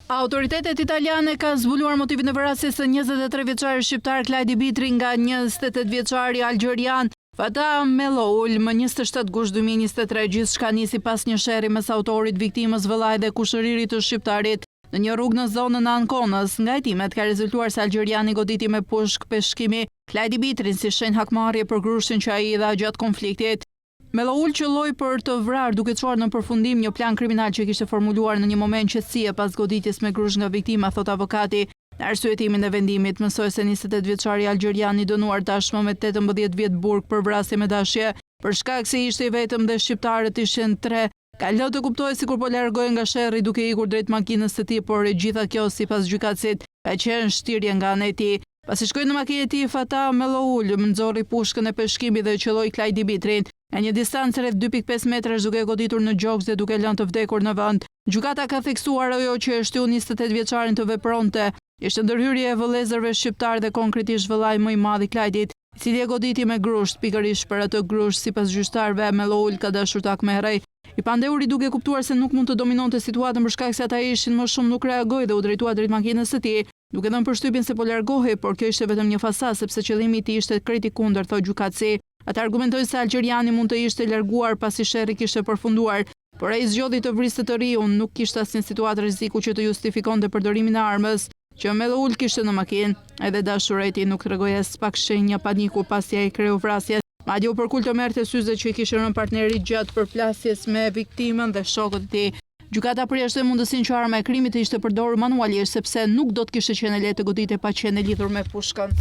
Autoritetet italiane ka zbuluar motivin e vrasjes së 23 vjeçari shqiptar Klajdi Bitri nga 28 vjeçari algjerian Fatah Meloul më 27 gusht 2023. Gjithçka nisi pas një sherrri mes autorit, viktimës vëllai dhe kushëririt të shqiptarit në një rrugë në zonën Ankonës. Nga hetimet ka rezultuar se algjeriani goditi me pushk peshkimi Klajdi Bitrin si shenjë hakmarrje për grushtin që ai i dha gjatë konfliktit. Meloul qëlloi për të vrarë duke çuar në përfundim një plan kriminal që kishte formuluar në një moment qetësie pas goditjes me grush nga viktima, thot avokati. Në arsyetimin e vendimit mësoi se 28 vjeçari algjerian i dënuar tashmë me 18 vjet burg për vrasje me dashje, për shkak se ishte i vetëm dhe shqiptarët ishin 3, ka lë të kuptojë sikur po largohej nga sherrri duke ikur drejt makinës së tij, por e gjitha kjo sipas gjykatësit ka qenë shtirje nga ana e tij. Pasi shkoi në makinë e tij, Fatah Meloul nxorri pushkën e peshkimit dhe qelloi Klajdi Bitrin nga një distancë rreth 2.5 metrash duke goditur në gjoks dhe duke lënë të vdekur në vend. Gjykata ka theksuar ajo që e shtyu 28 vjeçarin të vepronte ishte ndërhyrje e vëllezërve shqiptar dhe konkretisht vëllai më i madh i Klajdit, i cili e goditi me grusht. Pikërisht për atë grusht, sipas gjyqtarëve, Meloul ka dashur ta akmerrej. I pandeuri duke kuptuar se nuk mund të dominonte situatën për shkak se ata ishin më shumë, nuk reagoi dhe u drejtua drejt makinës së tij, duke dhënë përshtypjen se po largohej, por kjo ishte vetëm një fasad sepse qëllimi i tij ishte krejt i kundërt, thot gjykatësi. Ata argumentojnë se algjeriani mund të ishte larguar pasi sherrri kishte përfunduar, por ai zgjodhi të vriste të riun, nuk kishte asnjë situatë rreziku që të justifikonte përdorimin e armës që Meloul kishte në makinë. Edhe dashuria e tij nuk tregoi as pak shenja paniku pasi ai kreu vrasjen. Madje u përkul të merrte syze që i kishin rënë partnerit gjatë përplasjes me viktimën dhe shokët e tij. Gjykata përjashtoi mundësinë që arma e krimit të ishte përdorur manualisht sepse nuk do të kishte qenë lehtë të goditej pa qenë lidhur me pushkën.